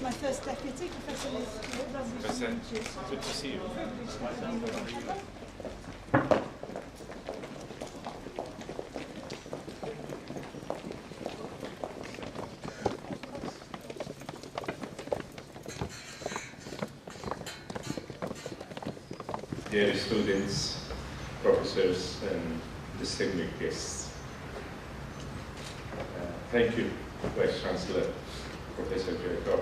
my first deputy, Professor Liz. Good to see you. Dear students, professors, and distinguished guests, thank you, Vice Chancellor, Professor Jacob.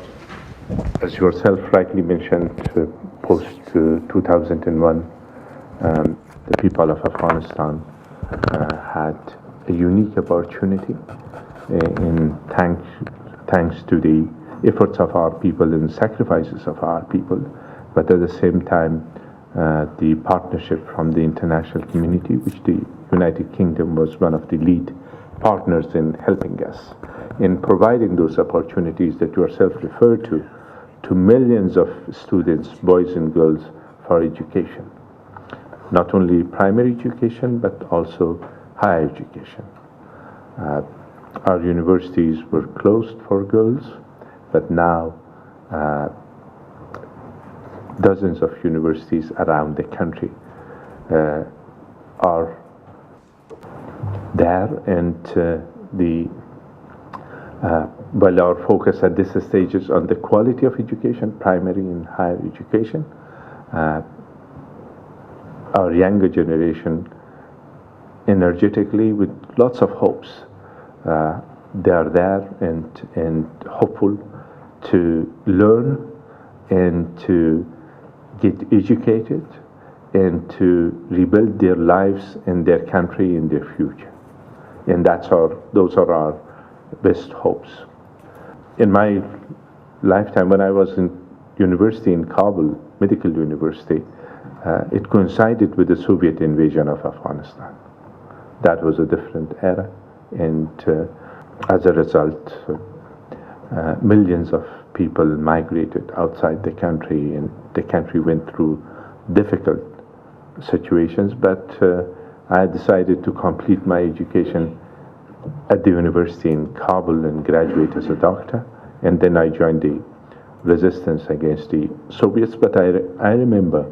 As yourself rightly mentioned, post-2001, the people of Afghanistan had a unique opportunity thanks to the efforts of our people and sacrifices of our people, but at the same time, the partnership from the international community, which the United Kingdom was one of the lead partners in helping us, in providing those opportunities that you yourself referred to millions of students, boys and girls, for education. Not only primary education, but also higher education. Our universities were closed for girls, but now dozens of universities around the country are there, and while our focus at this stage is on the quality of education, primary and higher education, our younger generation, energetically, with lots of hopes, they are there and hopeful to learn and to get educated and to rebuild their lives and their country in their future. And those are our best hopes. In my lifetime, when I was in university in Kabul, Medical University, it coincided with the Soviet invasion of Afghanistan. That was a different era, and as a result, millions of people migrated outside the country, and the country went through difficult situations, but I decided to complete my education at the university in Kabul and graduate as a doctor, and then I joined the resistance against the Soviets. But I remember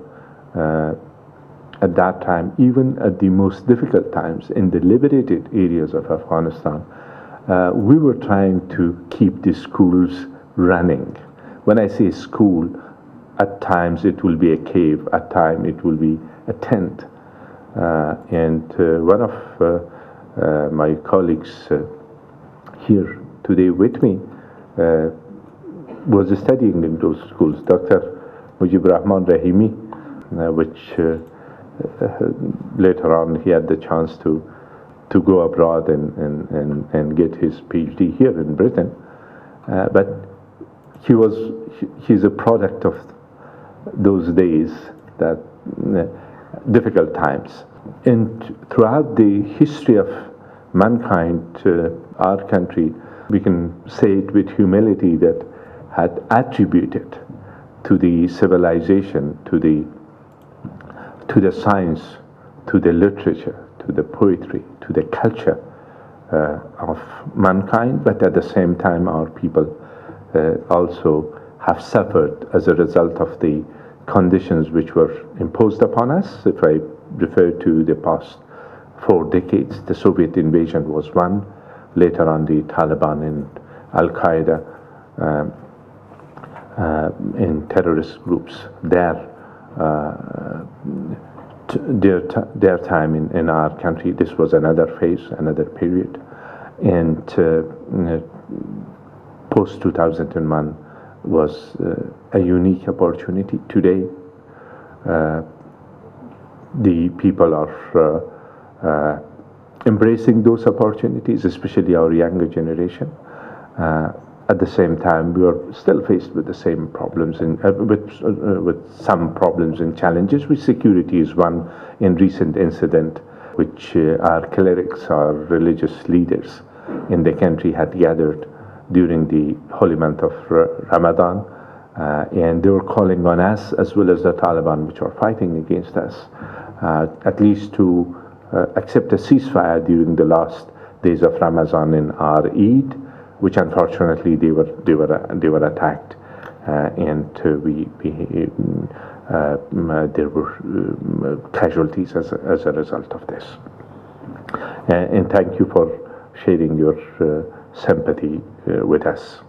at that time, even at the most difficult times in the liberated areas of Afghanistan, we were trying to keep the schools running. When I say school, at times it will be a cave, at times it will be a tent. And one of my colleagues here today with me was studying in those schools, Dr. Mujib Rahman Rahimi, which later on he had the chance to go abroad and get his PhD here in Britain. But he's a product of those days, that difficult times. And throughout the history of mankind, our country, we can say it with humility, that had attributed to the civilization, to the science, to the literature, to the poetry, to the culture of mankind, but at the same time our people also have suffered as a result of the conditions which were imposed upon us. If I refer to the past 4 decades, the Soviet invasion was one, later on the Taliban and Al-Qaeda and terrorist groups, their time in our country. This was another phase, another period. And post-2001 was a unique opportunity. Today, the people are embracing those opportunities, especially our younger generation. At the same time, we are still faced with the same problems, with some problems and challenges, which security is one. In recent incident, which our clerics, our religious leaders in the country had gathered during the holy month of Ramadan, and they were calling on us, as well as the Taliban, which are fighting against us, at least to accept a ceasefire during the last days of Ramadan in our Eid, which unfortunately they were attacked and there were casualties as a result of this. And thank you for sharing your sympathy with us.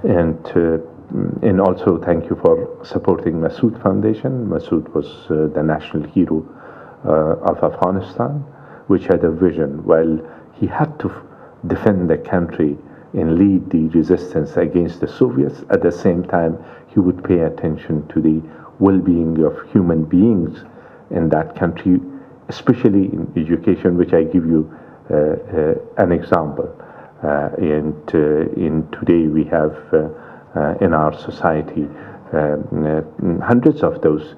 And also thank you for supporting Massoud Foundation. Massoud was the national hero of Afghanistan, which had a vision. While he had to defend the country and lead the resistance against the Soviets, at the same time he would pay attention to the well-being of human beings in that country, especially in education, which I give you an example. And today we have in our society hundreds of those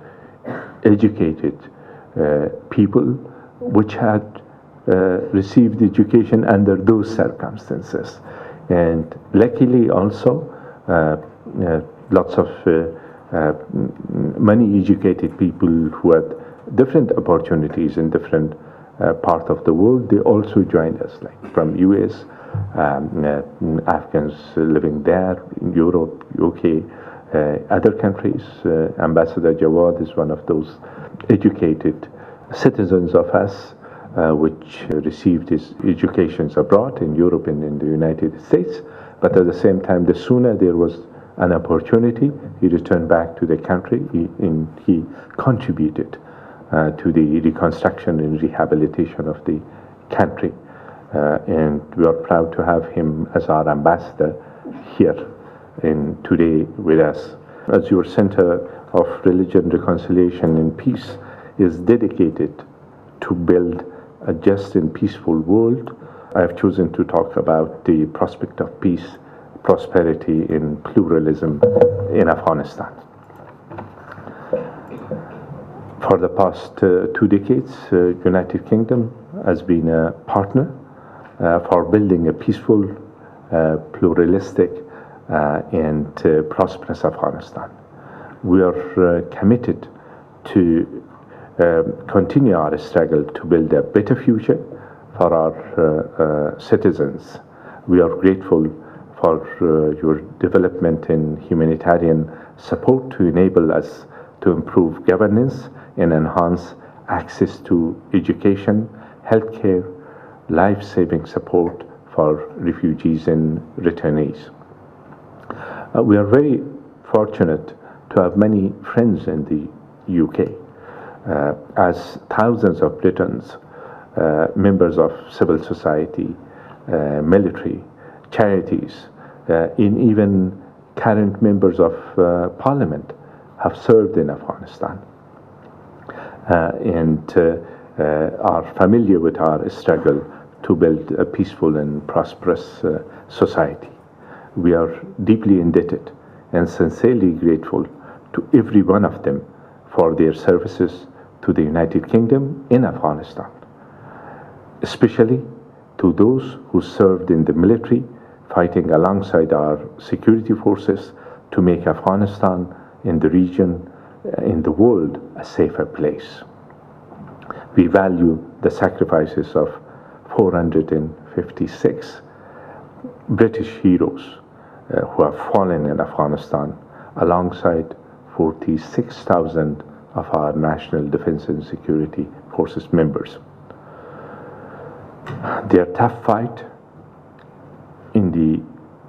educated people which had received education under those circumstances. And luckily also lots of many educated people who had different opportunities in different part of the world, they also joined us, like from US, Afghans living there, in Europe, UK, other countries. Ambassador Jawad is one of those educated citizens of us, which received his educations abroad in Europe and in the United States. But at the same time, the sooner there was an opportunity, he returned back to the country and he contributed to the reconstruction and rehabilitation of the country. And we are proud to have him as our ambassador here today with us. As your Center of Religion, Reconciliation and Peace is dedicated to build a just and peaceful world, I have chosen to talk about the prospect of peace, prosperity and pluralism in Afghanistan. For the past 2 decades, United Kingdom has been a partner for building a peaceful, pluralistic and prosperous Afghanistan. We are committed to continue our struggle to build a better future for our citizens. We are grateful for your development in humanitarian support to enable us to improve governance and enhance access to education, healthcare, life-saving support for refugees and returnees. We are very fortunate to have many friends in the UK, as thousands of Britons, members of civil society, military, charities, and even current members of parliament have served in Afghanistan and are familiar with our struggle to build a peaceful and prosperous society. We are deeply indebted and sincerely grateful to every one of them for their services to the United Kingdom in Afghanistan, especially to those who served in the military, fighting alongside our security forces to make Afghanistan in the region, in the world, a safer place. We value the sacrifices of 456 British heroes who have fallen in Afghanistan, alongside 46,000 of our National Defense and Security Forces members. Their tough fight in the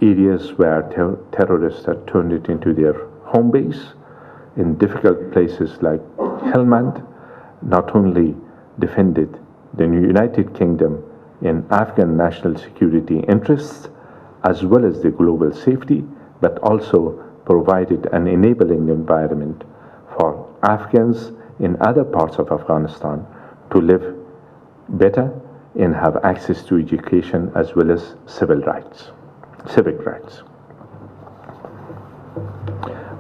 areas where terrorists had turned it into their home base, in difficult places like Helmand, not only defended the United Kingdom in Afghan national security interests as well as the global safety, but also provided an enabling environment for Afghans in other parts of Afghanistan to live better and have access to education as well as civic rights.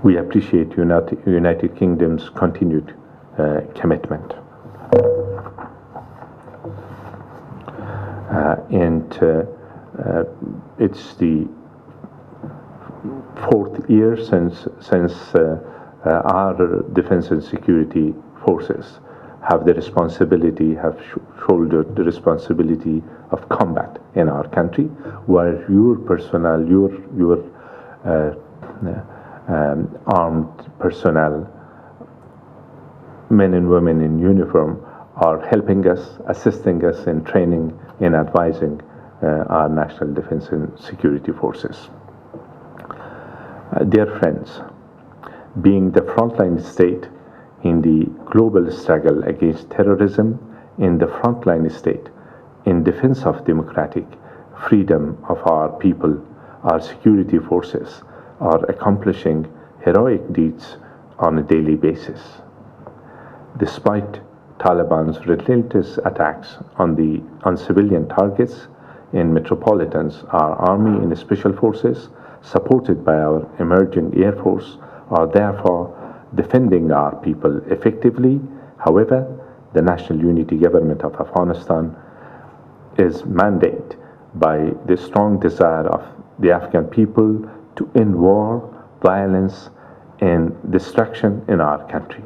We appreciate United Kingdom's continued commitment. It's the 4th year since our defense and security forces have shouldered the responsibility of combat in our country, where your personnel, your armed personnel, men and women in uniform, are helping us, assisting us in training and advising our national defense and security forces. Dear friends, being the frontline state in the global struggle against terrorism, in the frontline state in defense of democratic freedom of our people, our security forces are accomplishing heroic deeds on a daily basis. Despite Taliban's relentless attacks on civilian targets and metropolitans, our army and special forces, supported by our emerging air force, are therefore defending our people effectively. However, the National Unity Government of Afghanistan is mandated by the strong desire of the Afghan people to end war, violence, and destruction in our country.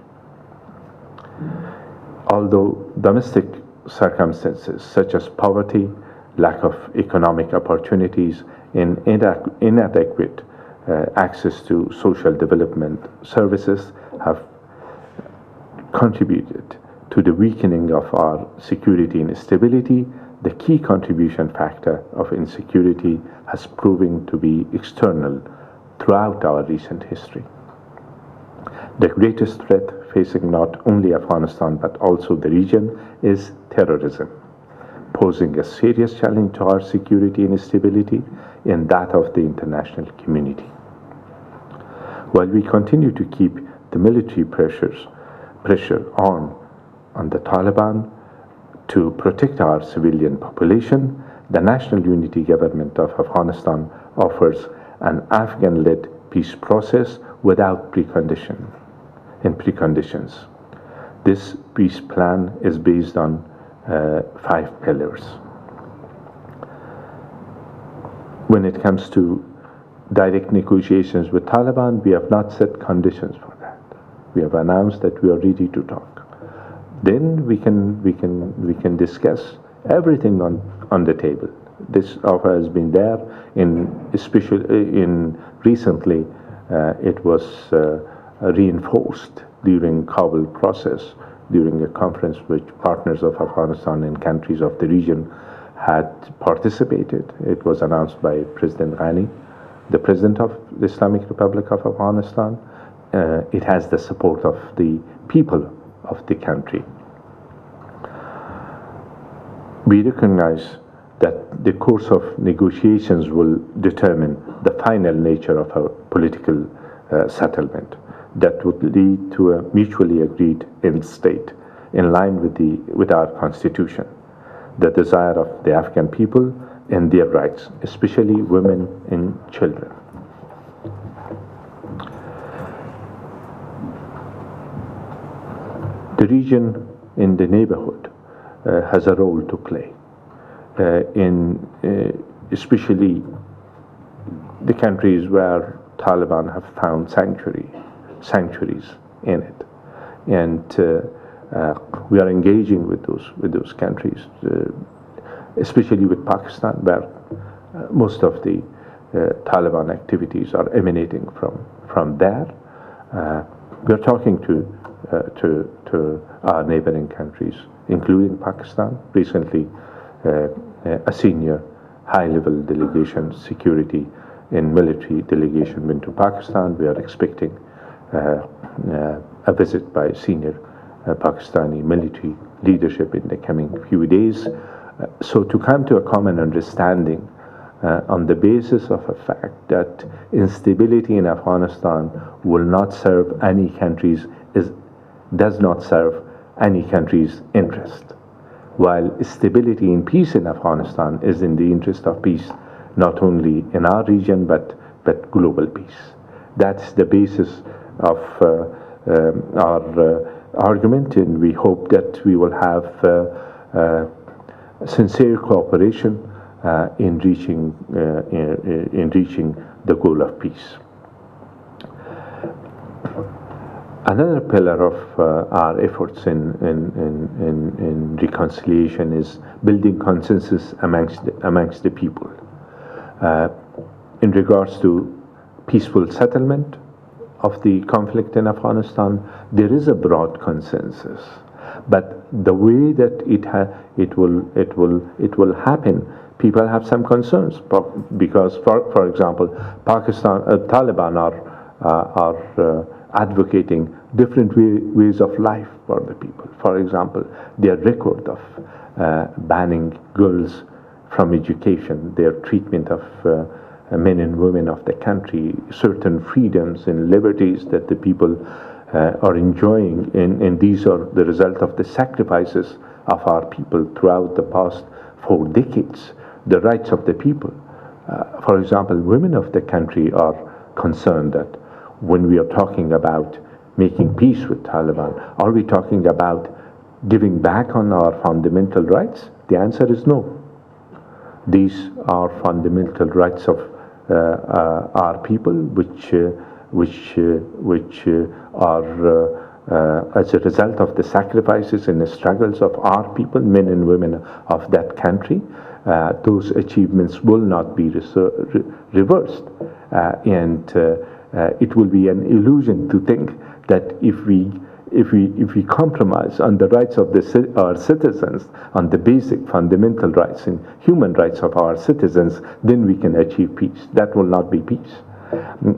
Although domestic circumstances such as poverty, lack of economic opportunities, and inadequate access to social development services have contributed to the weakening of our security and stability, the key contribution factor of insecurity has proven to be external throughout our recent history. The greatest threat facing not only Afghanistan but also the region is terrorism, posing a serious challenge to our security and stability and that of the international community. While we continue to keep the military pressure on the Taliban to protect our civilian population, the National Unity Government of Afghanistan offers an Afghan-led peace process without preconditions. This peace plan is based on 5 pillars. When it comes to direct negotiations with Taliban, we have not set conditions for that. We have announced that we are ready to talk. Then we can discuss everything on the table. This offer has been there recently. It was reinforced during Kabul process, during a conference which partners of Afghanistan and countries of the region had participated. It was announced by President Ghani, the President of the Islamic Republic of Afghanistan. It has the support of the people of the country. We recognize that the course of negotiations will determine the final nature of a political settlement that would lead to a mutually agreed end state in line with our constitution, the desire of the Afghan people and their rights, especially women and children. The region in the neighborhood has a role to play especially the countries where Taliban have found sanctuaries in it, and we are engaging with those countries, especially with Pakistan, where most of the Taliban activities are emanating from there. We are talking to our neighboring countries, including Pakistan. Recently, a senior high-level delegation, security and military delegation went to Pakistan. We are expecting a visit by senior Pakistani military leadership in the coming few days. So to come to a common understanding on the basis of a fact that instability in Afghanistan will not serve any countries, does not serve any country's interest, while stability and peace in Afghanistan is in the interest of peace, not only in our region but global peace. That's the basis of our argument, and we hope that we will have sincere cooperation in reaching the goal of peace. Another pillar of our efforts in reconciliation is building consensus amongst the people in regards to peaceful settlement of the conflict in Afghanistan. There is a broad consensus, but the way that it will happen, people have some concerns because, for example, Taliban are advocating different ways of life for the people. For example, their record of banning girls from education, their treatment of men and women of the country, certain freedoms and liberties that the people are enjoying, and these are the result of the sacrifices of our people throughout the past 4 decades, the rights of the people. For example, women of the country are concerned that when we are talking about making peace with Taliban, are we talking about giving back on our fundamental rights? The answer is no. These are fundamental rights of our people, which are as a result of the sacrifices and the struggles of our people, men and women of that country. Those achievements will not be reversed, and it will be an illusion to think that if we compromise on the rights of our citizens, on the basic fundamental rights and human rights of our citizens, then we can achieve peace. That will not be peace.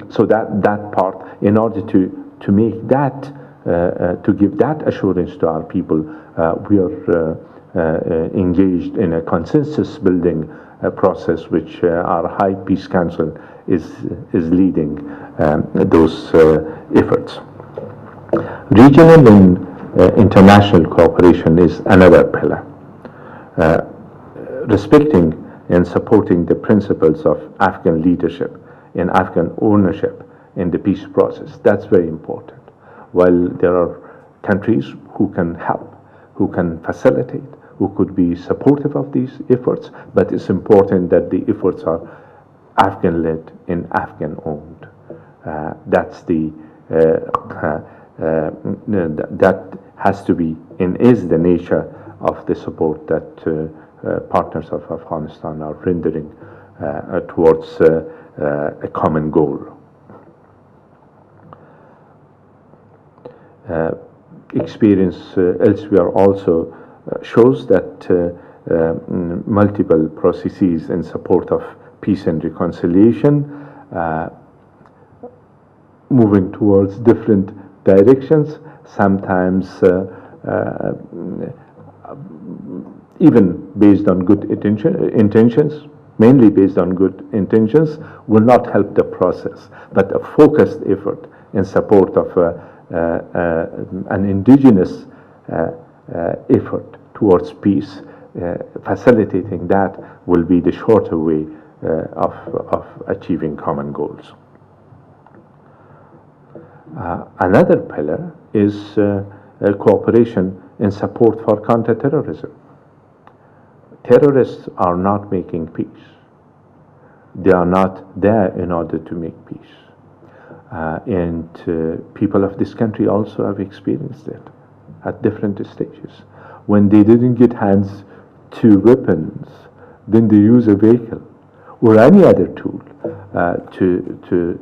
So that part, in order to make that, to give that assurance to our people, we are engaged in a consensus building process, which our High Peace Council is leading those efforts. Regional and international cooperation is another pillar. Respecting and supporting the principles of Afghan leadership and Afghan ownership in the peace process, that's very important. While there are countries who can help, who can facilitate, who could be supportive of these efforts, but it's important that the efforts are Afghan-led and Afghan-owned. That's the that has to be and is the nature of the support that partners of Afghanistan are rendering towards a common goal. Experience elsewhere also shows that multiple processes in support of peace and reconciliation, moving towards different directions, sometimes even based on good intentions, mainly based on good intentions, will not help the process. But a focused effort in support of an indigenous effort towards peace, facilitating that will be the shorter way of achieving common goals. Another pillar is cooperation in support for counterterrorism. Terrorists are not making peace. They are not there in order to make peace. And people of this country also have experienced it at different stages. When they didn't get hands to weapons, then they use a vehicle or any other tool to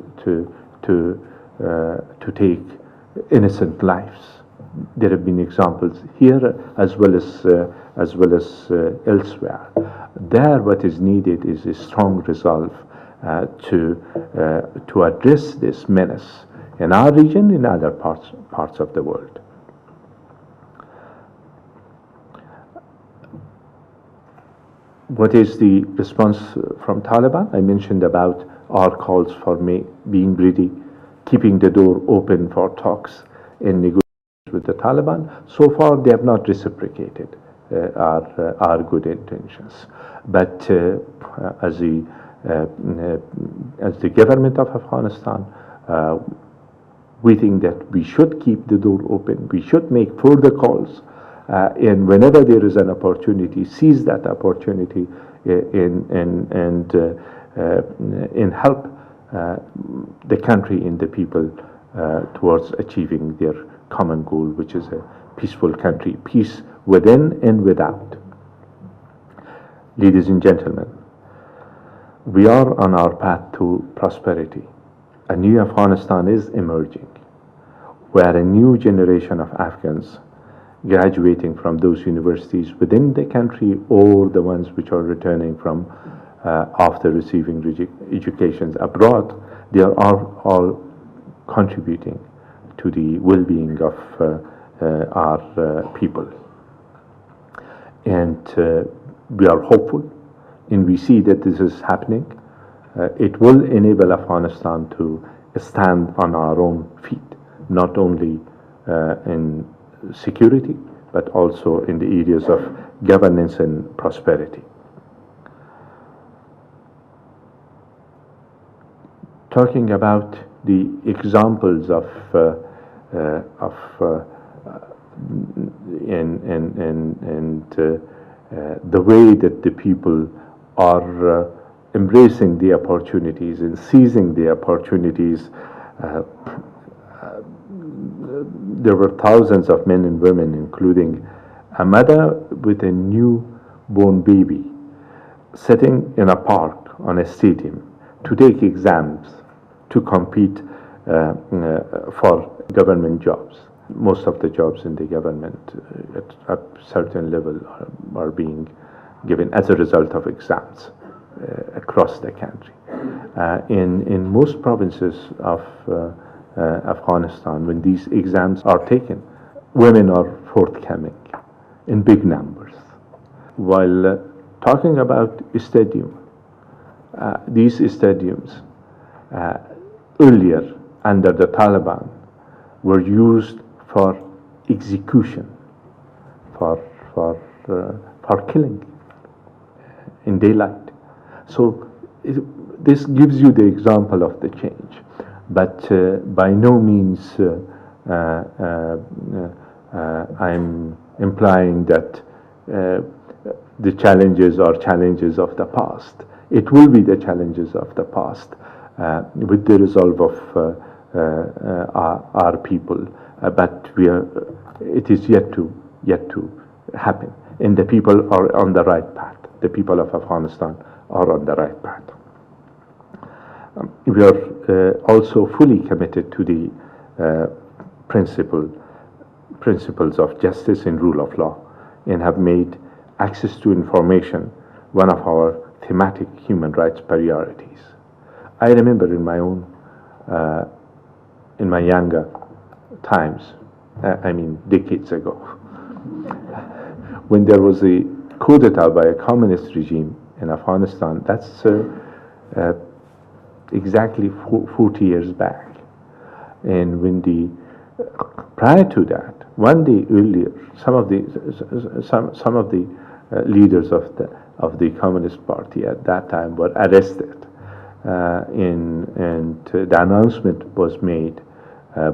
take innocent lives. There have been examples here as well as elsewhere. There, what is needed is a strong resolve to address this menace in our region, in other parts of the world. What is the response from Taliban? I mentioned about our calls for being ready, keeping the door open for talks and negotiations with the Taliban. So far, they have not reciprocated our good intentions. But as the government of Afghanistan, we think that we should keep the door open. We should make further calls, and whenever there is an opportunity, seize that opportunity and help the country and the people towards achieving their common goal, which is a peaceful country, peace within and without. Ladies and gentlemen, we are on our path to prosperity. a new Afghanistan is emerging, where a new generation of Afghans graduating from those universities within the country or the ones which are returning from after receiving educations abroad, they are all contributing to the well-being of our people. And we are hopeful, and we see that this is happening. It will enable Afghanistan to stand on our own feet, not only in security, but also in the areas of governance and prosperity. Talking about the examples of the way that the people are embracing the opportunities and seizing the opportunities. There were thousands of men and women, including a mother with a newborn baby, sitting in a park on a stadium to take exams to compete for government jobs. Most of the jobs in the government at a certain level are being given as a result of exams across the country. In most provinces of Afghanistan, when these exams are taken, women are forthcoming in big numbers. While talking about stadium, these stadiums earlier under the Taliban were used for execution, for killing in daylight. So this gives you the example of the change, but by no means I'm implying that the challenges are challenges of the past. It will be the challenges of the past with the resolve of our people, but it is yet to happen, and the people are on the right path. The people of Afghanistan are on the right path. We are also fully committed to the principles of justice and rule of law, and have made access to information one of our thematic human rights priorities. I remember in my younger times, decades ago, when there was a coup d'etat by a communist regime in Afghanistan. That's exactly 40 years back. And prior to that, one day earlier, some of the leaders of the Communist Party at that time were arrested, and the announcement was made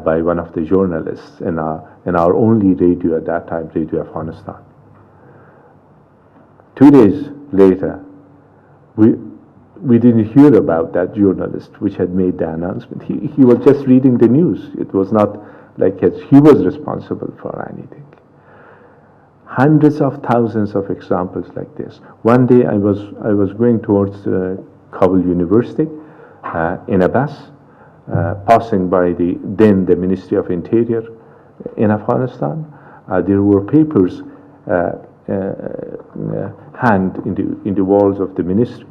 by one of the journalists in our only radio at that time, Radio Afghanistan. 2 days later, we didn't hear about that journalist which had made the announcement. He was just reading the news. It was not like he was responsible for anything. Hundreds of thousands of examples like this. One day I was going towards Kabul University in a bus, passing by the Ministry of Interior in Afghanistan. There were papers hanged in the walls of the ministry,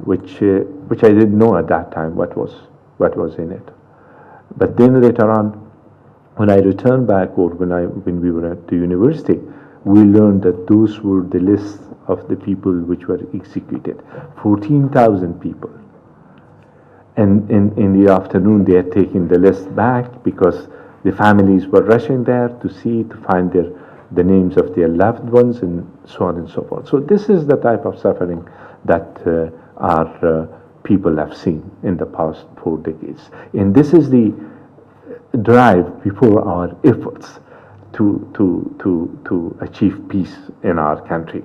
which I didn't know at that time what was in it. But then later on, when I returned back, or when we were at the university, we learned that those were the lists of the people which were executed. 14,000 people. And in the afternoon, they had taken the list back because the families were rushing there to find the names of their loved ones, and so on and so forth. So this is the type of suffering that our people have seen in the past 4 decades. And this is the drive before our efforts to achieve peace in our country.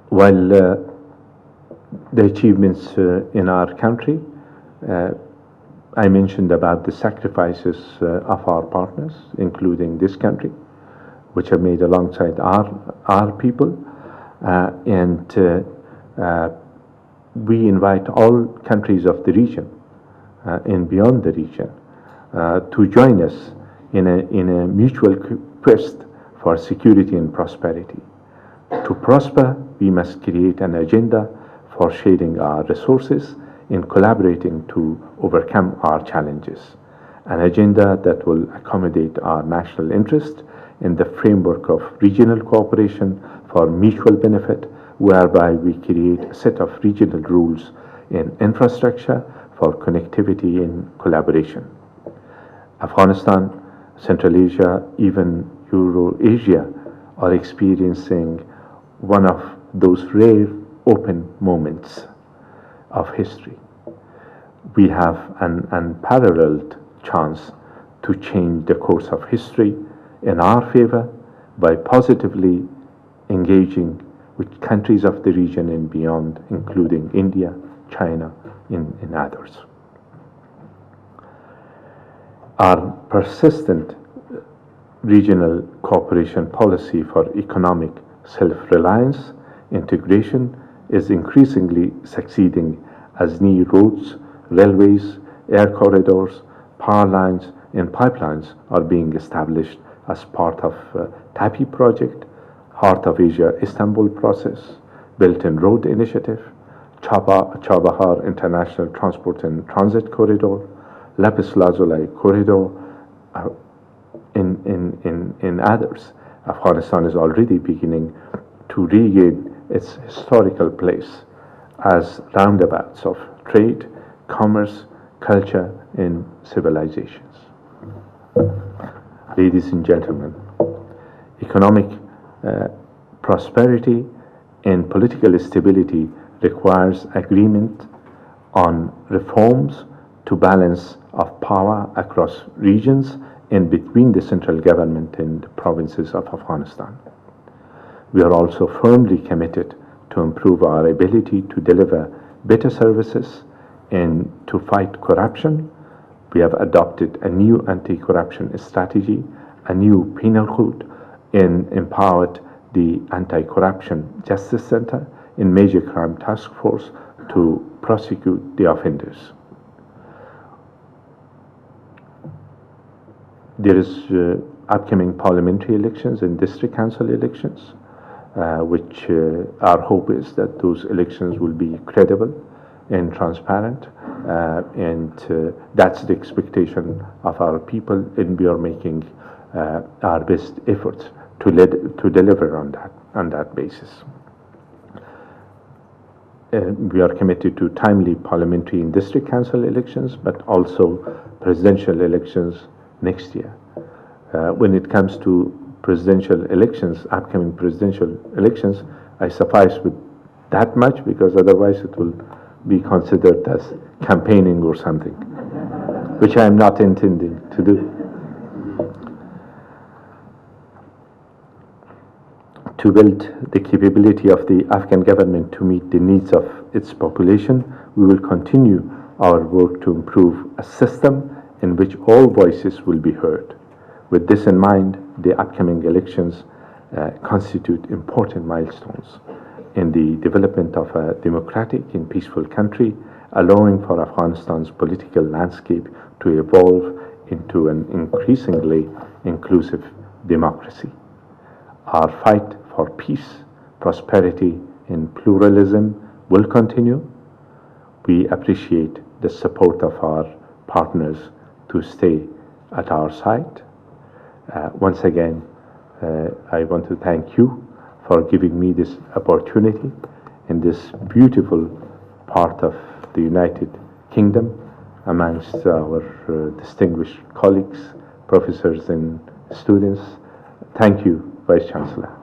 While the achievements in our country, I mentioned about the sacrifices of our partners, including this country, which have made alongside our people. and we invite all countries of the region and beyond the region to join us in a mutual quest for security and prosperity. To prosper, we must create an agenda for sharing our resources and collaborating to overcome our challenges. An agenda that will accommodate our national interest in the framework of regional cooperation for mutual benefit, whereby we create a set of regional rules in infrastructure for connectivity and collaboration. Afghanistan, Central Asia, even Eurasia are experiencing one of those rare open moments of history. We have an unparalleled chance to change the course of history in our favor by positively engaging with countries of the region and beyond, including India, China, and others. Our persistent regional cooperation policy for economic self-reliance integration is increasingly succeeding as new roads, railways, air corridors, power lines, and pipelines are being established as part of TAPI project, Heart of Asia Istanbul process, Belt and Road Initiative, Chabahar International Transport and Transit Corridor, Lapis Lazuli Corridor, in others. Afghanistan is already beginning to regain its historical place as roundabouts of trade, commerce, culture, and civilizations. Ladies and gentlemen, economic prosperity and political stability requires agreement on reforms to balance of power across regions and between the central government and the provinces of Afghanistan. We are also firmly committed to improve our ability to deliver better services and to fight corruption. We have adopted a new anti-corruption strategy, a new penal code, and empowered the Anti-Corruption Justice Center and Major Crime Task Force to prosecute the offenders. There is upcoming parliamentary elections and district council elections, which our hope is that those elections will be credible and transparent, and that's the expectation of our people, and we are making our best efforts to deliver on that basis. We are committed to timely parliamentary and district council elections, but also presidential elections next year. When it comes to presidential elections, upcoming presidential elections, I suffice with that much because otherwise it will be considered as campaigning or something, which I am not intending to do. To build the capability of the Afghan government to meet the needs of its population, we will continue our work to improve a system in which all voices will be heard. With this in mind, the upcoming elections constitute important milestones in the development of a democratic and peaceful country, allowing for Afghanistan's political landscape to evolve into an increasingly inclusive democracy. Our fight for peace, prosperity, and pluralism will continue. We appreciate the support of our partners to stay at our side. Once again, I want to thank you for giving me this opportunity in this beautiful part of the United Kingdom amongst our distinguished colleagues, professors, and students. Thank you, Vice Chancellor.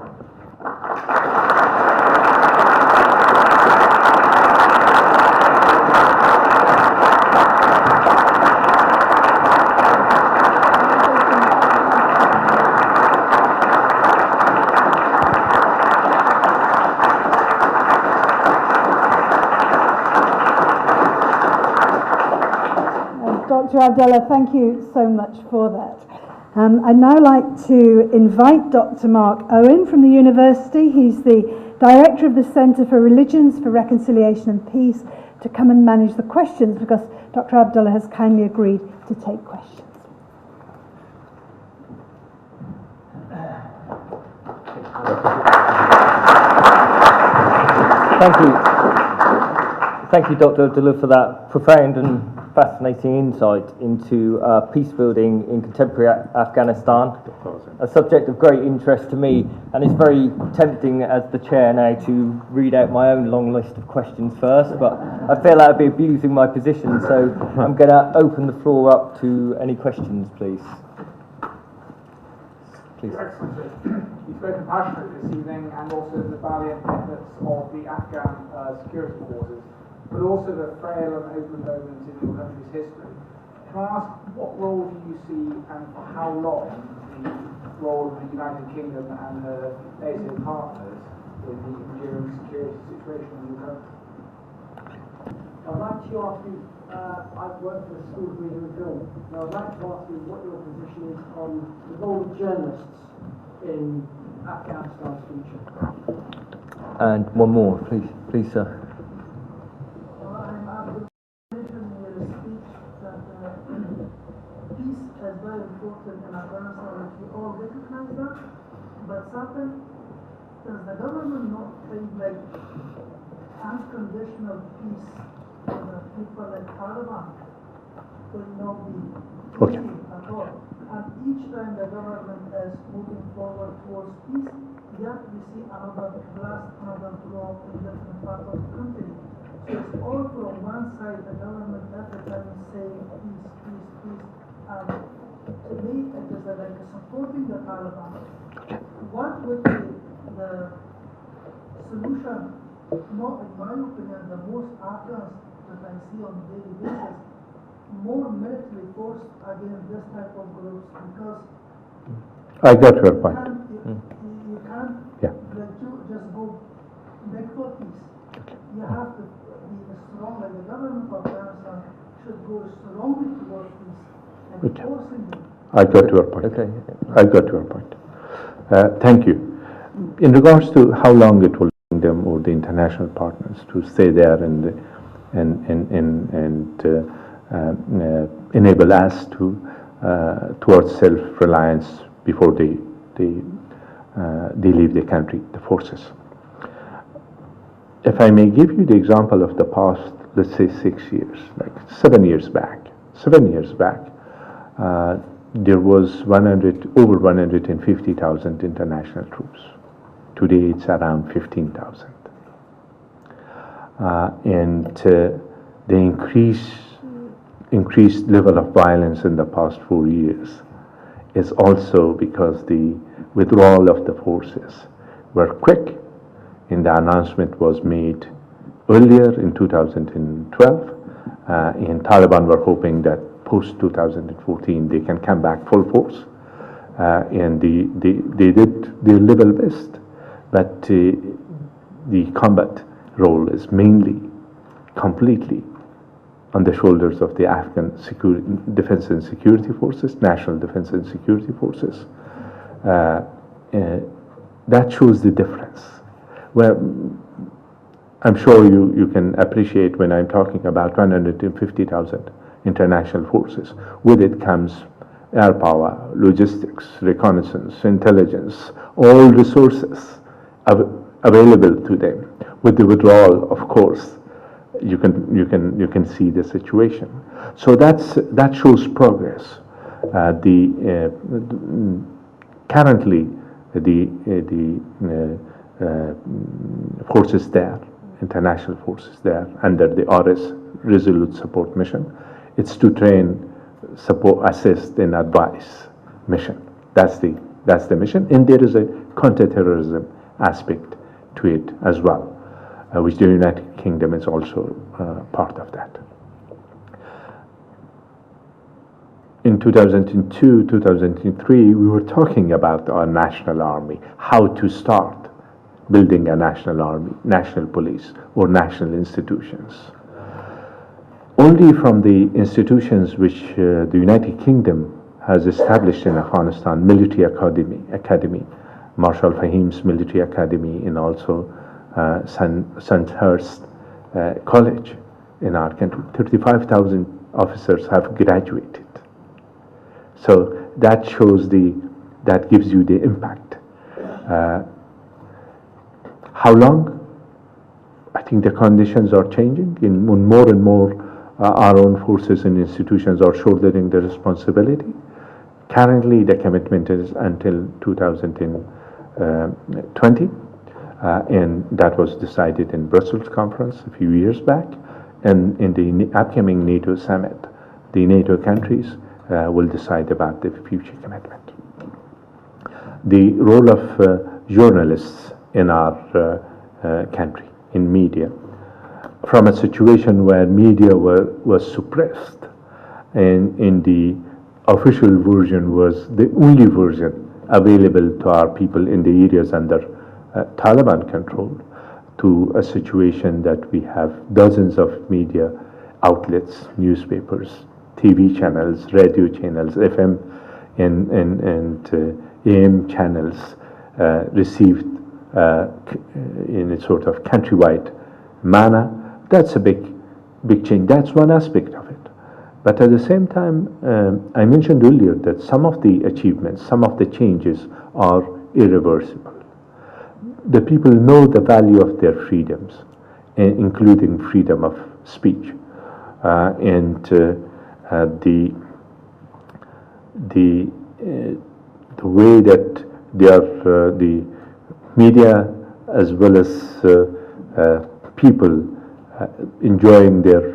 Dr. Abdullah, thank you so much for that. I'd now like to invite Dr. Mark Owen from the university. He's the Director of the Centre for Religions for Reconciliation and Peace, to come and manage the questions, because Dr. Abdullah has kindly agreed to take questions. Thank you, Dr. Abdullah, for that profound and fascinating insight into peace building in contemporary Afghanistan, a subject of great interest to me, and it's very tempting as the chair now to read out my own long list of questions first, but I feel I'd be abusing my position, so I'm going to open the floor up to any questions, please. Excellency, you've spoken passionately this evening, and also the valiant efforts of the Afghan security forces, but also the frail and open moments in your country's history. Can I ask, what role do you see, and for how long, the role of the United Kingdom and her NATO partners in the enduring security situation in your country? I'd like to ask you, I've worked for the School of Media and Film. Now I'd like to ask you what your position is on the role of journalists in Afghanistan's future. And one more, please, sir. Peace is very important in Afghanistan, and we all recognize that. But something, does the government not think like unconditional peace for the people like Taliban will not be easy at all? And each time the government is moving forward towards peace, yet we see another blast, another blow in different parts of the country. So it's all from one side, the government every time is saying peace, peace, peace. And to me, it is like supporting the Taliban. What would be the solution? Not in my opinion, the most Afghans that I see on a daily basis, more military force against this type of groups, because I got your point. you can't let you just go beg for peace. You have to be strong, like the government of Afghanistan should go strongly towards peace and forcing them. I got your point. Okay. I got your point. Thank you. In regards to how long it will take them or the international partners to stay there and enable us to towards self-reliance before they leave the country, the forces. If I may give you the example of the past, let's say 6 years, like 7 years back. 7 years back, there was over 150,000 international troops. Today it's around 15,000. And the increased level of violence in the past 4 years is also because the withdrawal of the forces were quick, and the announcement was made earlier in 2012, and Taliban were hoping that post 2014 they can come back full force, and they did their level best, but the combat role is mainly completely on the shoulders of the Afghan defense and security forces, national defense and security forces. That shows the difference. Well, I'm sure you can appreciate when I'm talking about 150,000 international forces. With it comes air power, logistics, reconnaissance, intelligence, all resources available to them. With the withdrawal, of course, you can see the situation. So that shows progress. Currently the forces there, international forces there, under the RS Resolute Support Mission, it's to train, support, assist, and advise mission. That's the mission, and there is a counterterrorism aspect to it as well, which the United Kingdom is also part of that. In 2002, 2003, we were talking about our national army, how to start building a national army, national police, or national institutions. Only from the institutions which the United Kingdom has established in Afghanistan, military academy, Marshal Fahim's military academy, and also Sandhurst College in our country. 35,000 officers have graduated. So that shows that gives you the impact. How long? I think the conditions are changing. More and more, our own forces and institutions are shouldering the responsibility. Currently, the commitment is until 2020, and that was decided in Brussels conference a few years back. And in the upcoming NATO summit, the NATO countries will decide about the future commitment. The role of journalists in our country, in media, from a situation where media was suppressed, and in the official version was the only version available to our people in the areas under Taliban control, to a situation that we have dozens of media outlets, newspapers, TV channels, radio channels, FM and AM channels received in a sort of countrywide manner. That's a big change. That's one aspect of it. But at the same time, I mentioned earlier that some of the achievements, some of the changes are irreversible. The people know the value of their freedoms, including freedom of speech, and the way that the media as well as people enjoying their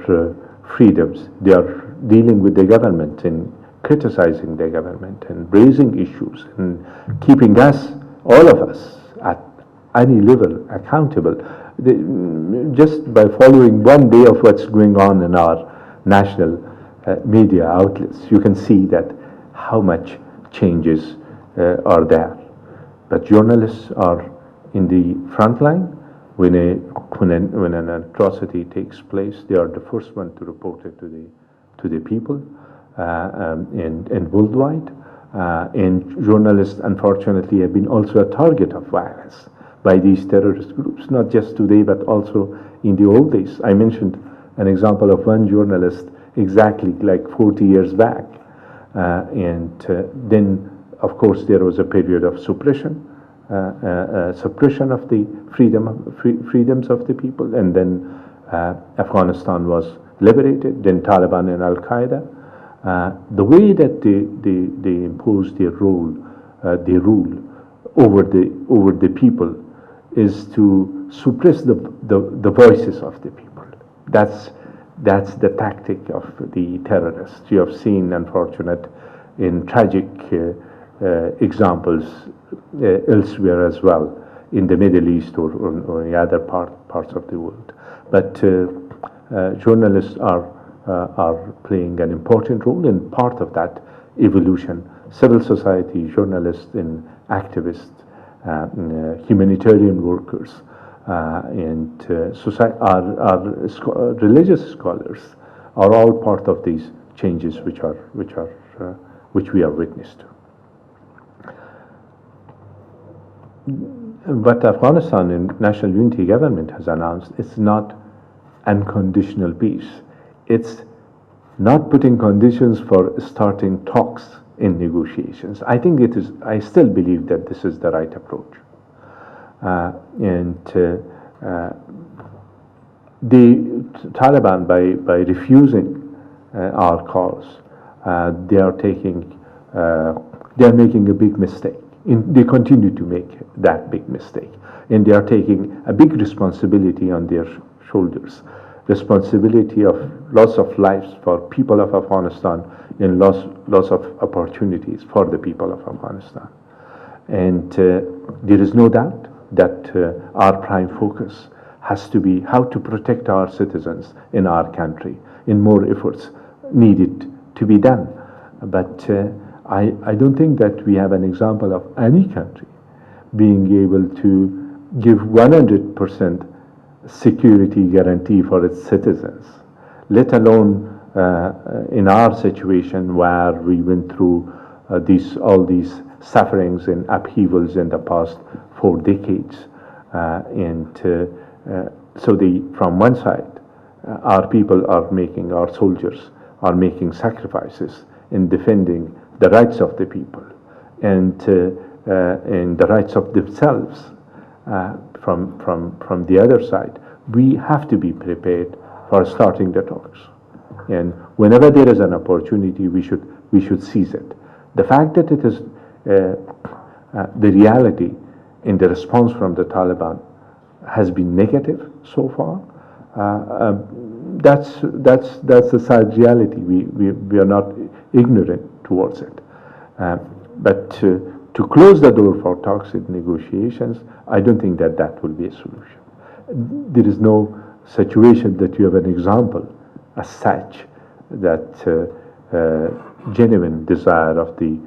freedoms, they are dealing with the government and criticizing the government and raising issues and keeping us, all of us, at any level accountable. Just by following one day of what's going on in our national media outlets, you can see that how much changes are there. But journalists are in the front line. When an atrocity takes place, they are the first one to report it to the people and worldwide. And journalists, unfortunately, have been also a target of violence by these terrorist groups, not just today, but also in the old days. I mentioned an example of one journalist exactly like 40 years back. Then, of course, there was a period of suppression of the freedoms of the people, and then Afghanistan was liberated, then Taliban and Al-Qaeda. The way that they imposed their rule over the people is to suppress the voices of the people. That's the tactic of the terrorists. You have seen unfortunate and tragic examples elsewhere as well, in the Middle East or in other parts of the world. But journalists are playing an important role in part of that evolution. Civil society, journalists and activists, humanitarian workers, and our religious scholars are all part of these changes which we are witness to. What Afghanistan and National Unity Government has announced, it's not unconditional peace. It's not putting conditions for starting talks in negotiations. I think it is. I still believe that this is the right approach. The Taliban, by refusing our cause, they are making a big mistake. They continue to make that big mistake, and they are taking a big responsibility on their shoulders. Responsibility of loss of lives for people of Afghanistan and loss of opportunities for the people of Afghanistan. And there is no doubt that our prime focus has to be how to protect our citizens in our country, and more efforts needed to be done. But I don't think that we have an example of any country being able to give 100% security guarantee for its citizens, let alone in our situation where we went through all these sufferings and upheavals in the past 4 decades. From one side, our people are making, our soldiers are making sacrifices in defending the rights of the people and the rights of themselves. From the other side, we have to be prepared for starting the talks. And whenever there is an opportunity, we should seize it. The fact that it is the reality in the response from the Taliban has been negative so far, that's a sad reality. We are not ignorant towards it. But to close the door for talks and negotiations, I don't think that will be a solution. There is no situation that you have an example as such that genuine desire of the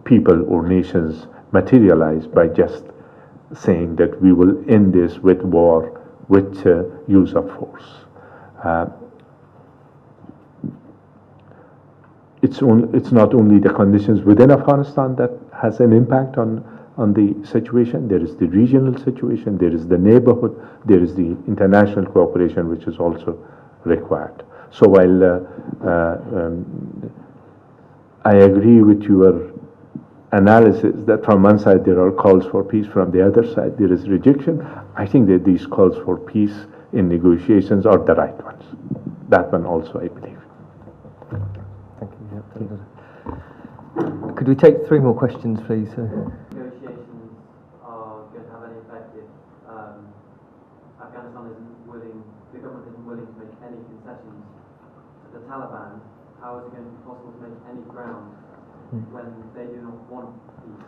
people or nations materialize by just saying that we will end this with war, with use of force. It's not only the conditions within Afghanistan that has an impact on the situation. There is the regional situation, there is the neighborhood, there is the international cooperation which is also required. So while I agree with your analysis that from one side there are calls for peace, from the other side there is rejection, I think that these calls for peace in negotiations are the right ones. That one also, I believe. Thank you. Could we take 3 more questions, please? Negotiations are going to have any effect if Afghanistan the government isn't willing to make any concessions to the Taliban. How is it going to be possible to make any ground when they do not want peace?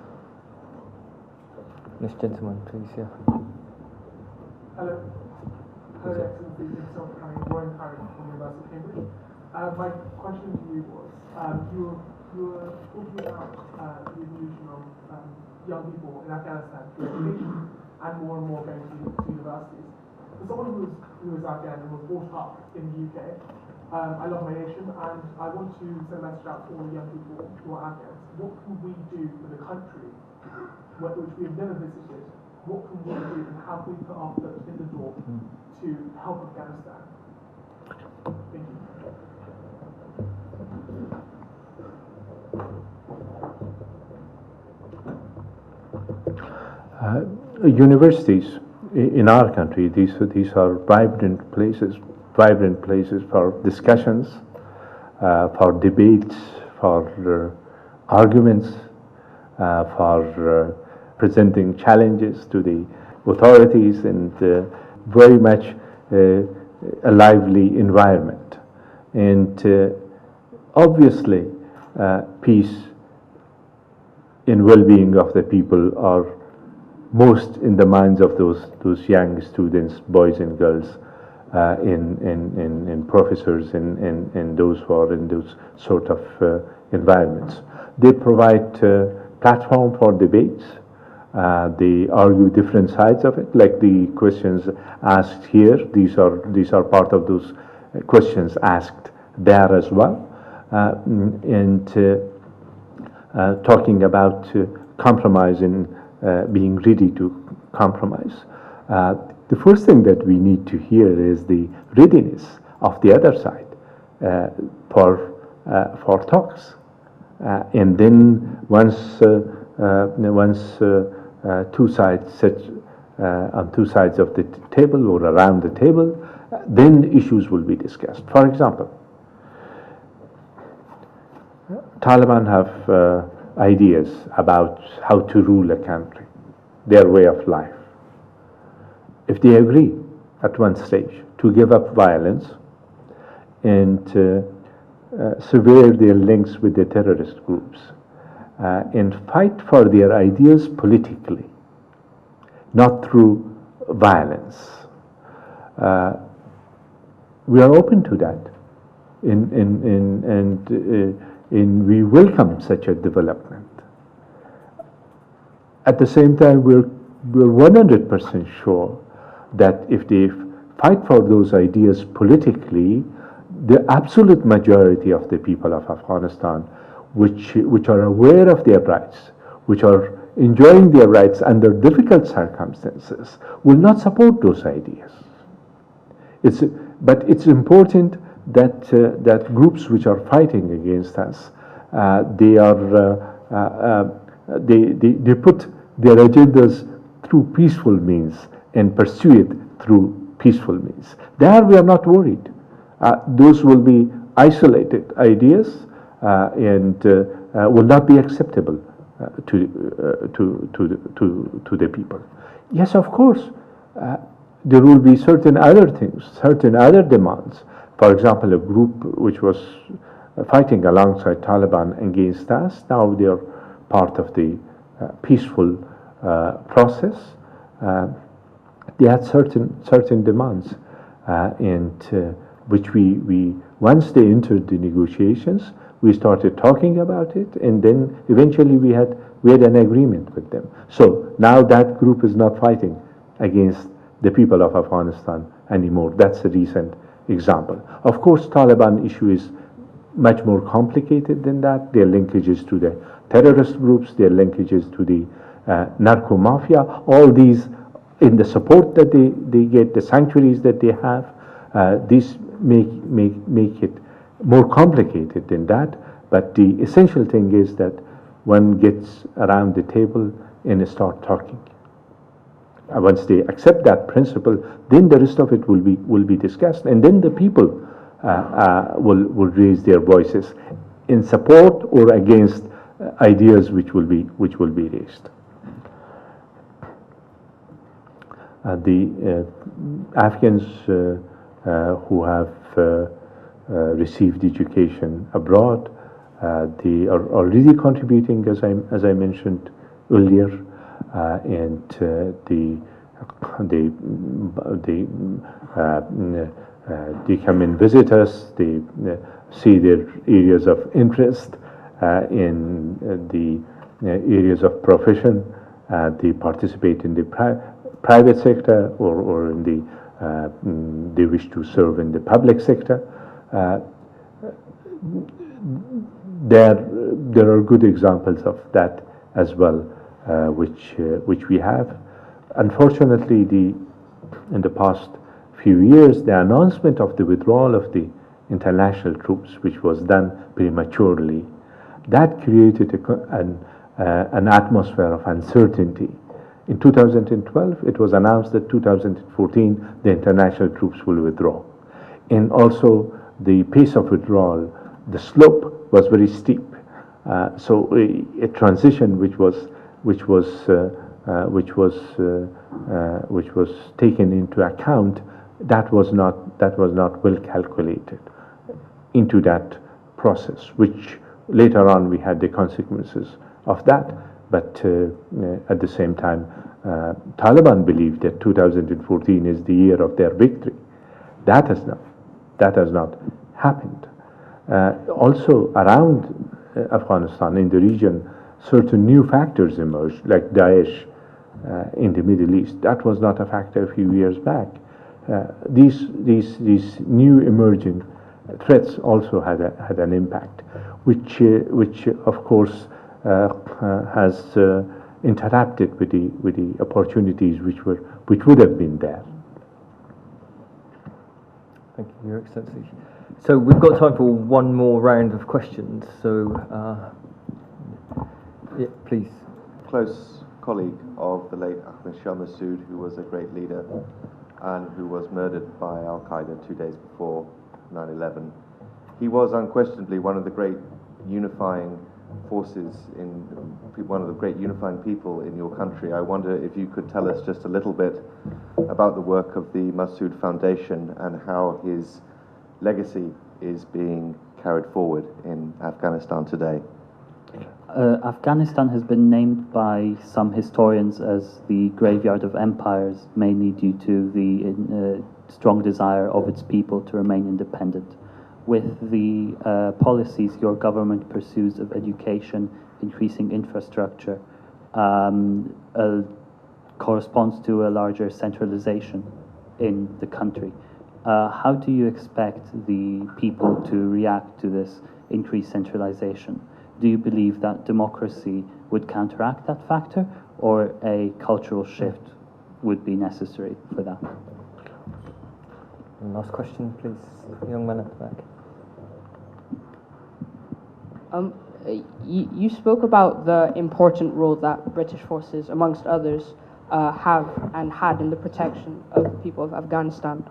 This gentleman, please, yeah. Hello. Hello, Excellency. It's Warren Curry from University of Cambridge. My question to you was, you were talking about the evolution of young people in Afghanistan through education and more going to universities. For someone who is Afghan and was brought up in the UK, I love my nation and I want to send a message out to all the young people who are Afghans. What can we do for the country which we have never visited? What can we do and how can we put our foot in the door to help Afghanistan? Thank you. Universities in our country, these are vibrant places for discussions, for debates, for arguments, for presenting challenges to the authorities, and very much a lively environment. And obviously, peace and well-being of the people are most in the minds of those young students, boys and girls, in professors and those who are in those sort of environments. They provide platform for debates. They argue different sides of it, like the questions asked here. These are part of those questions asked there as well, and talking about compromise and being ready to compromise. The first thing that we need to hear is the readiness of the other side for talks, and then once two sides sit on two sides of the table or around the table, then issues will be discussed. For example, Taliban have ideas about how to rule a country, their way of life. If they agree at one stage to give up violence and sever their links with the terrorist groups and fight for their ideas politically, not through violence, we are open to that, and we welcome such a development. At the same time, we're 100% sure that if they fight for those ideas politically, the absolute majority of the people of Afghanistan, which are aware of their rights, which are enjoying their rights under difficult circumstances will not support those ideas. But it's important that that groups which are fighting against us, they put their agendas through peaceful means and pursue it through peaceful means. There we are not worried. Those will be isolated ideas and will not be acceptable to the people. Yes, of course, there will be certain other things, certain other demands. For example, a group which was fighting alongside Taliban against us, now they are part of the peaceful process. They had certain demands, and which we once they entered the negotiations, we started talking about it, and then eventually we had an agreement with them. So now that group is not fighting against the people of Afghanistan anymore. That's a recent example. Of course, Taliban issue is much more complicated than that. Their linkages to the terrorist groups, their linkages to the narco mafia, all these in the support that they get, the sanctuaries that they have, these make it more complicated than that. But the essential thing is that one gets around the table and start talking. Once they accept that principle, then the rest of it will be discussed, and then the people will raise their voices in support or against ideas which will be raised. The Afghans who have received education abroad, they are already contributing, as I mentioned earlier, and they come and visit us. They see their areas of interest in the areas of profession. They participate in the private sector, or in the they wish to serve in the public sector. There are good examples of that as well, which we have. Unfortunately, in the past few years, the announcement of the withdrawal of the international troops, which was done prematurely, that created an atmosphere of uncertainty. In 2012, it was announced that 2014, the international troops will withdraw. And also, the pace of withdrawal, the slope was very steep. So a transition which was taken into account, that was not well calculated into that process, which later on we had the consequences of that. But at the same time, Taliban believed that 2014 is the year of their victory. That has not happened. Also, around Afghanistan, in the region, certain new factors emerged, like Daesh in the Middle East. That was not a factor a few years back. These new emerging threats also had an impact, which of course has interacted with the opportunities which would have been there. Thank you, Your Excellency. So we've got time for one more round of questions. So, yeah, please. Close colleague of the late Ahmed Shah Massoud, who was a great leader and who was murdered by Al-Qaeda 2 days before 9/11. He was unquestionably one of the great unifying forces, one of the great unifying people in your country. I wonder if you could tell us just a little bit about the work of the Massoud Foundation and how his legacy is being carried forward in Afghanistan today. Afghanistan has been named by some historians as the graveyard of empires, mainly due to the strong desire of its people to remain independent. With the policies your government pursues of education, increasing infrastructure, corresponds to a larger centralization in the country. How do you expect the people to react to this increased centralization? do you believe that democracy would counteract that factor, or a cultural shift would be necessary for that? And last question, please, young man at the back. You spoke about the important role that British forces, amongst others, have and had in the protection of the people of Afghanistan.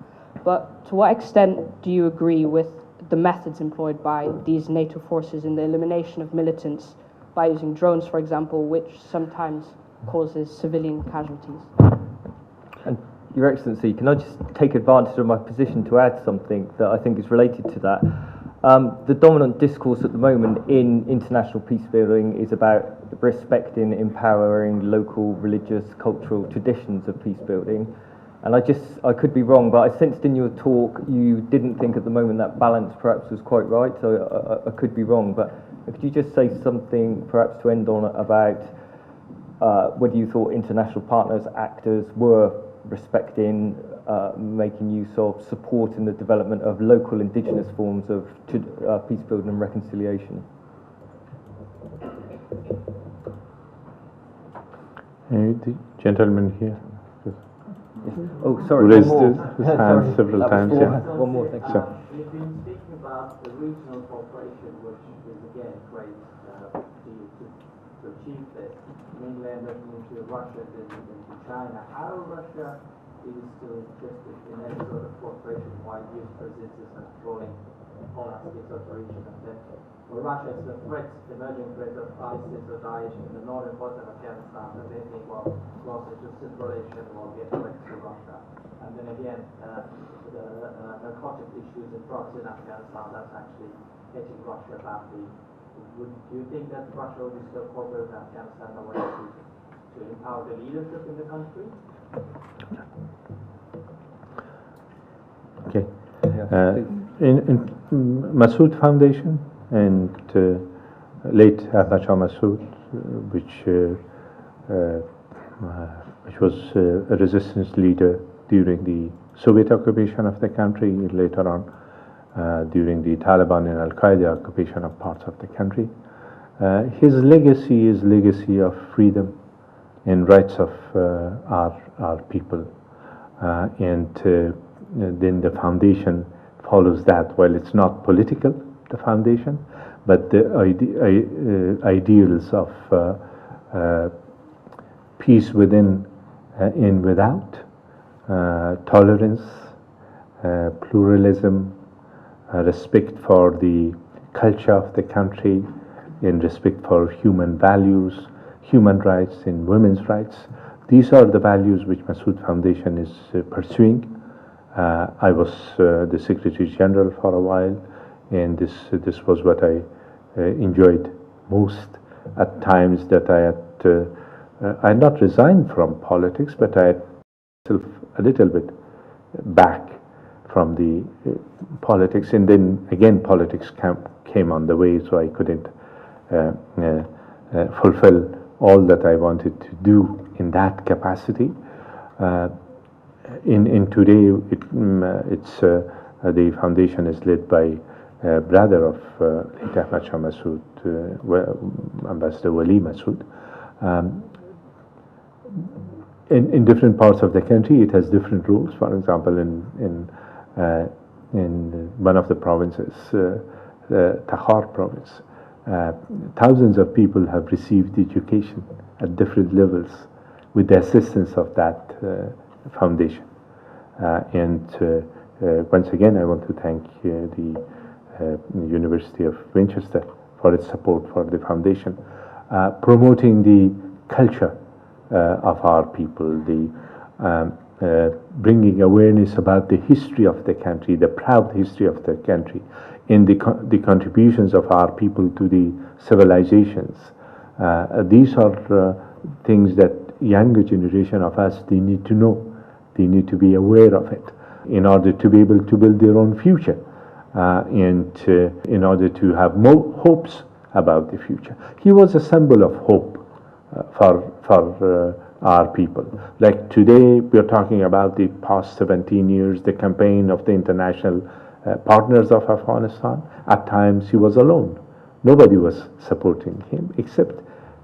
But to what extent do you agree with the methods employed by these NATO forces in the elimination of militants by using drones, for example, which sometimes causes civilian casualties? And Your Excellency, can I just take advantage of my position to add something that I think is related to that? The dominant discourse at the moment in international peace building is about respecting, empowering local religious, cultural traditions of peace building. And I could be wrong, but I sensed in your talk you didn't think at the moment that balance perhaps was quite right, so I could be wrong. But could you just say something perhaps to end on about whether you thought international partners, actors were respecting, making use of, supporting the development of local indigenous forms of peace building and reconciliation? The gentleman here. Oh, sorry. Raised one his hand several times. Yeah. One more, thank you. So, We've been speaking about the regional cooperation, which is again great to achieve this, mainly looking into Russia and into China. How Russia is still interested in any sort of cooperation, why it persists and controlling all aspects of the region. And then for Russia, it's the threat, emerging threat of ISIS or Daesh in the northern part of Afghanistan, and they think, well, it's just this relation will be a threat to Russia. And then again, the narcotic issues and drugs in Afghanistan, that's actually hitting Russia badly. Do you think that Russia will still cooperate with Afghanistan in a way to empower the leadership in the country? okay. In Massoud Foundation and late Ahmad Shah Massoud, which was a resistance leader during the Soviet occupation of the country, later on during the Taliban and Al-Qaeda occupation of parts of the country. His legacy is legacy of freedom and rights of our people. And then the foundation follows that. While it's not political, the foundation, but the ideals of peace within and without, tolerance, pluralism, respect for the culture of the country, and respect for human values, human rights and women's rights. These are the values which Massoud Foundation is pursuing. I was the Secretary General for a while, and this was what I enjoyed most. At times that I had not resigned from politics, but I had a little bit back from the politics, and then again politics came on the way, so I couldn't fulfill all that I wanted to do in that capacity. In today, it's the foundation is led by brother of late Ahmad Shah Massoud, Ambassador Wali Massoud. In different parts of the country, it has different rules. For example, in one of the provinces, Takhar province, thousands of people have received education at different levels with the assistance of that foundation. Once again, I want to thank the University of Winchester for its support for the foundation, promoting the culture of our people, bringing awareness about the history of the country, the proud history of the country, and the contributions of our people to the civilizations. These are things that younger generation of us, they need to know. They need to be aware of it in order to be able to build their own future, and in order to have more hopes about the future. He was a symbol of hope for our people. Like today, we are talking about the past 17 years, the campaign of the international partners of Afghanistan. At times, he was alone. Nobody was supporting him except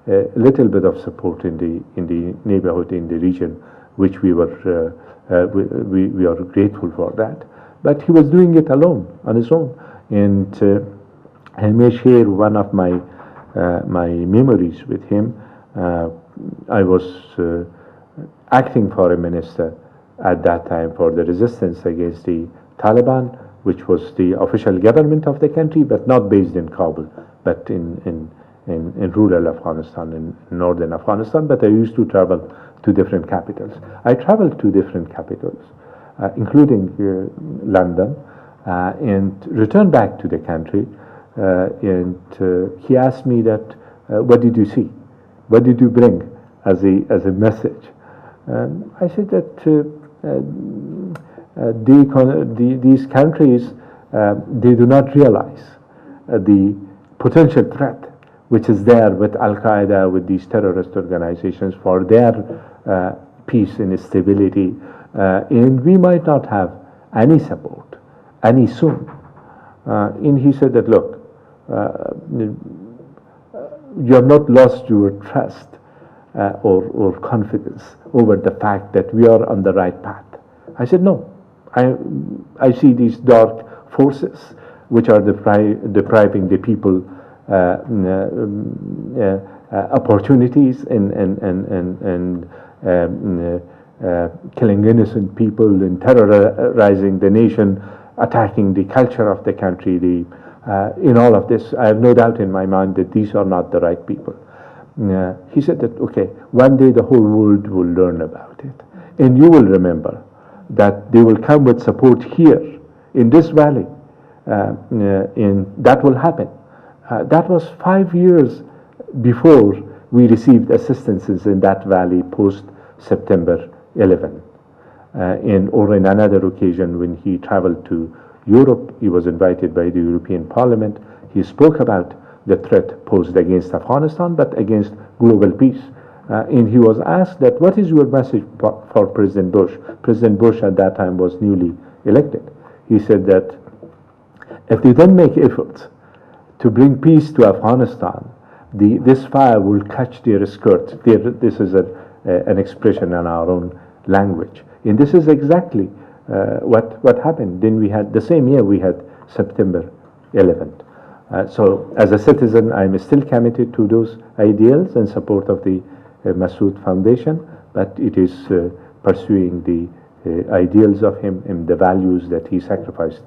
a little bit of support in the neighborhood, in the region, which we are grateful for that. But he was doing it alone, on his own. And I may share one of my memories with him. I was acting foreign minister at that time for the resistance against the Taliban, which was the official government of the country, but not based in Kabul, but in rural Afghanistan, in northern Afghanistan. But I used to travel to different capitals. I traveled to different capitals, including London, and returned back to the country. And he asked me that, what did you see? What did you bring as a message? I said that these countries, they do not realize the potential threat which is there with Al-Qaeda, with these terrorist organizations, for their peace and stability. And we might not have any support, any soon. And he said that, look, you have not lost your trust or confidence over the fact that we are on the right path. I said, no. I see these dark forces which are depriving the people opportunities and killing innocent people and terrorizing the nation, attacking the culture of the country. In all of this, I have no doubt in my mind that these are not the right people. He said that, okay, one day the whole world will learn about it, and you will remember that they will come with support here in this valley, and that will happen. That was 5 years before we received assistances in that valley post September 11. Or in another occasion when he traveled to Europe, he was invited by the European Parliament. He spoke about the threat posed against Afghanistan, but against global peace. And he was asked that, what is your message for President Bush? President Bush at that time was newly elected. He said that if they don't make efforts to bring peace to Afghanistan, this fire will catch their skirts. This is an expression in our own language. And this is exactly what happened. Then we had, the same year, we had September 11th. So as a citizen, I'm still committed to those ideals in support of the Massoud Foundation, but it is pursuing the ideals of him and the values that he sacrificed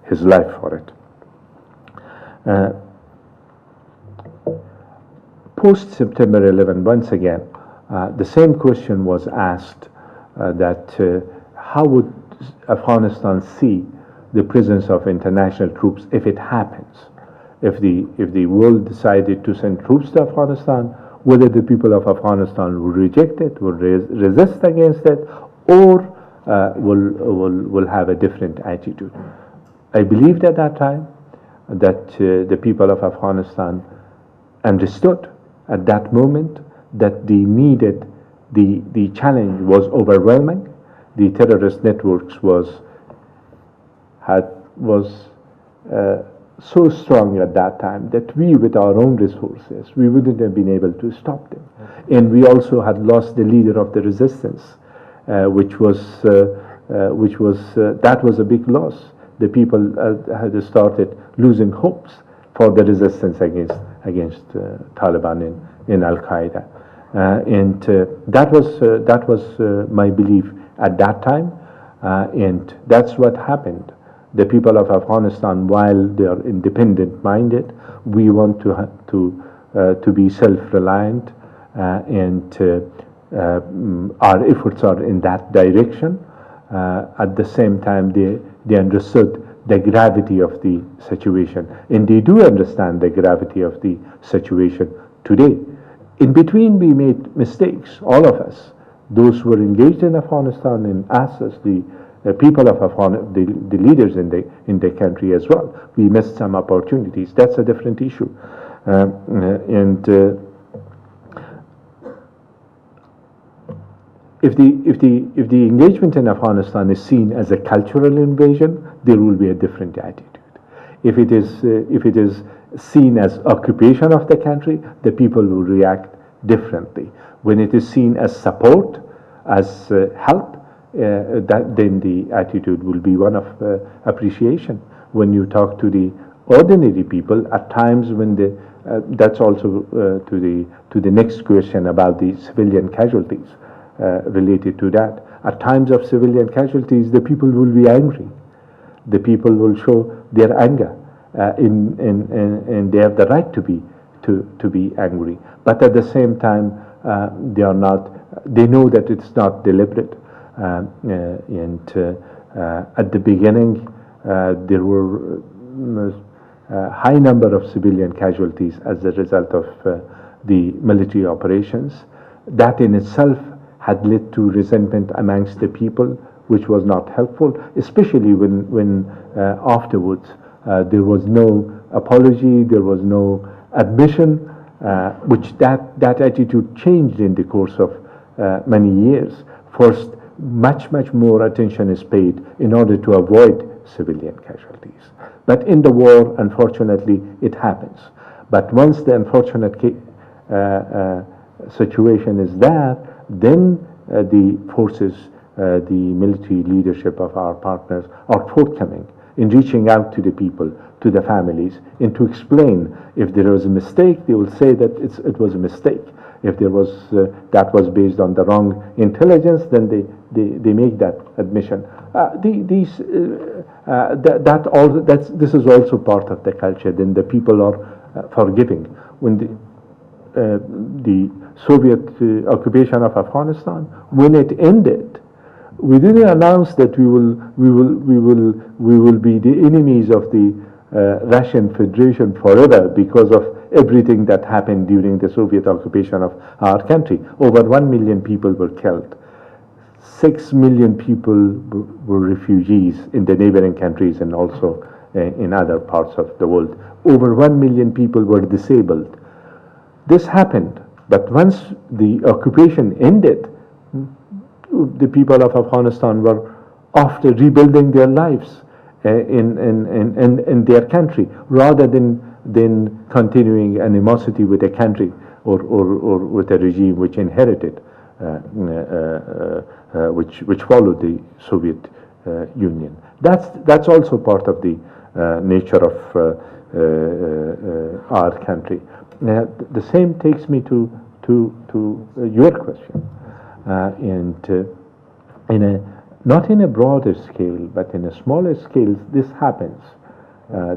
his life for it. Post September 11, once again, the same question was asked that how would Afghanistan see the presence of international troops if it happens? If the world decided to send troops to Afghanistan, whether the people of Afghanistan will reject it, will resist against it, or will have a different attitude. I believed at that time that the people of Afghanistan understood at that moment that they needed, the challenge was overwhelming. The terrorist networks was so strong at that time that we, with our own resources, we wouldn't have been able to stop them. And we also had lost the leader of the resistance, that was a big loss. The people had started losing hopes for the resistance against Taliban and Al-Qaeda. And that was my belief at that time, and that's what happened. The people of Afghanistan, while they are independent-minded, we want to be self-reliant, and our efforts are in that direction. At the same time, they understood the gravity of the situation, and they do understand the gravity of the situation today. In between, we made mistakes, all of us, those who were engaged in Afghanistan, and us as the people of Afghanistan, the leaders in the country as well. We missed some opportunities. That's a different issue. If the engagement in Afghanistan is seen as a cultural invasion, there will be a different attitude. If it is seen as occupation of the country, the people will react differently. When it is seen as support, as help, then the attitude will be one of appreciation. When you talk to the ordinary people, at times when that's also to the next question about the civilian casualties related to that. At times of civilian casualties, the people will be angry. The people will show their anger, and they have the right to be angry. But at the same time, they are not. They know that it's not deliberate. And at the beginning, there were a high number of civilian casualties as a result of the military operations. That in itself had led to resentment amongst the people, which was not helpful, especially when afterwards there was no apology, there was no admission, which that attitude changed in the course of many years. First, much more attention is paid in order to avoid civilian casualties. But in the war, unfortunately, it happens. But once the unfortunate situation is there, then the forces, the military leadership of our partners are forthcoming in reaching out to the people, to the families, and to explain if there was a mistake. They will say that it was a mistake. If there was that was based on the wrong intelligence, then they make that admission. This is also part of the culture. Then the people are forgiving. When the Soviet occupation of Afghanistan, when it ended, we didn't announce that we will be the enemies of the Russian Federation forever because of everything that happened during the Soviet occupation of our country. Over 1 million people were killed. 6 million people were refugees in the neighboring countries and also in other parts of the world. Over 1 million people were disabled. This happened, but once the occupation ended, the people of Afghanistan were after rebuilding their lives in their country, rather than continuing animosity with a country or with a regime which inherited, which followed the Soviet Union. That's also part of the nature of our country. The same takes me to your question, and not in a broader scale, but in a smaller scale, this happens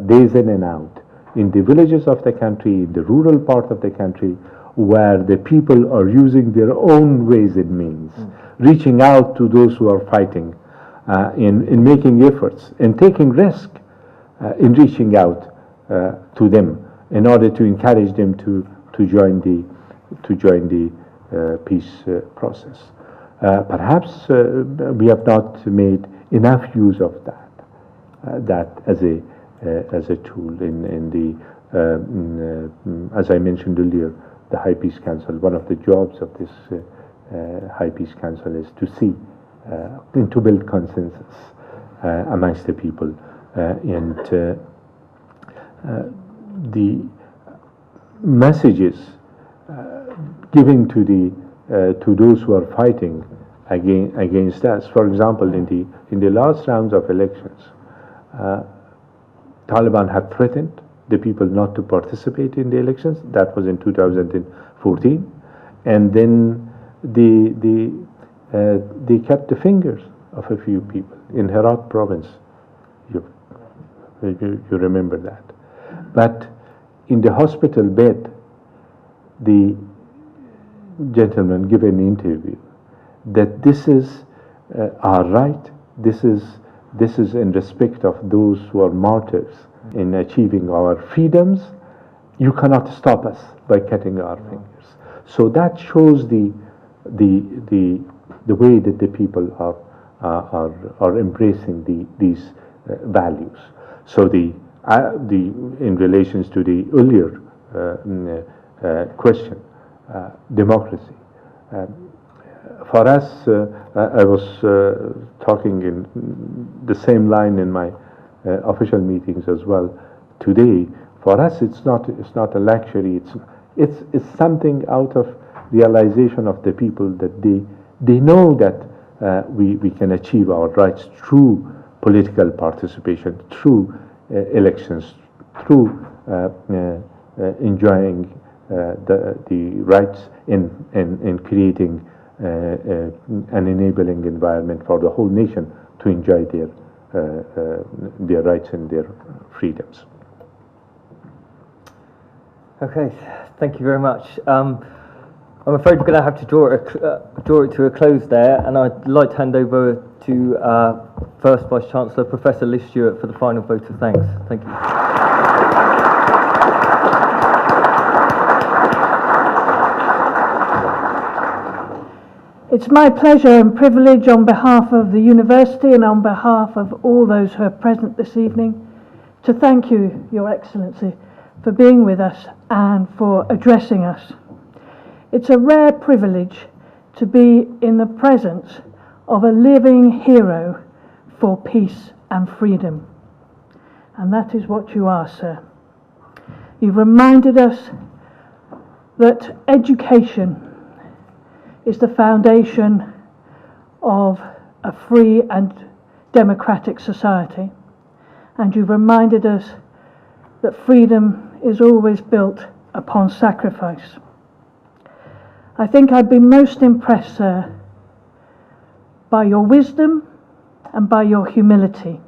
days in and out in the villages of the country, in the rural part of the country, where the people are using their own ways and means, reaching out to those who are fighting, in making efforts and taking risk in reaching out to them in order to encourage them to join the peace process. Perhaps we have not made enough use of that as a tool in the as I mentioned earlier, the High Peace Council. One of the jobs of this High Peace Council is to see and to build consensus amongst the people, and the messages given to those who are fighting against us. For example, in the last rounds of elections, Taliban had threatened the people not to participate in the elections. That was in 2014, and then they cut the fingers of a few people in Herat province. You remember that. But in the hospital bed, the gentleman gave an interview that this is our right, this is in respect of those who are martyrs in achieving our freedoms. You cannot stop us by cutting our fingers. So that shows the way that the people are embracing these values. So in relations to the earlier question, democracy. For us, I was talking in the same line in my official meetings as well. today, for us it's not a luxury. It's something out of realization of the people that they know that we can achieve our rights through political participation, through elections, through enjoying the rights in creating an enabling environment for the whole nation to enjoy their rights and their freedoms. Okay, thank you very much. I'm afraid we're going to have to draw it to a close there, and I'd like to hand over to First Vice Chancellor Professor Liz Stewart for the final vote of thanks. Thank you. It's my pleasure and privilege on behalf of the University and on behalf of all those who are present this evening to thank you, Your Excellency, for being with us and for addressing us. It's a rare privilege to be in the presence of a living hero for peace and freedom. And that is what you are, sir. You've reminded us that education is the foundation of a free and democratic society. And you've reminded us that freedom is always built upon sacrifice. I think I'd be most impressed, sir, by your wisdom and by your humility.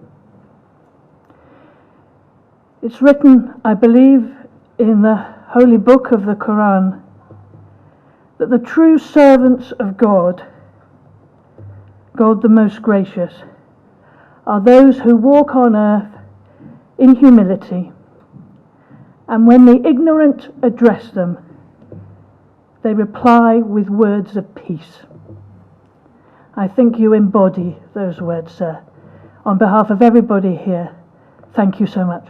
It's written, I believe, in the holy book of the Quran, that the true servants of God, God the most gracious, are those who walk on earth in humility, and when the ignorant address them, they reply with words of peace. I think you embody those words, sir. On behalf of everybody here, thank you so much.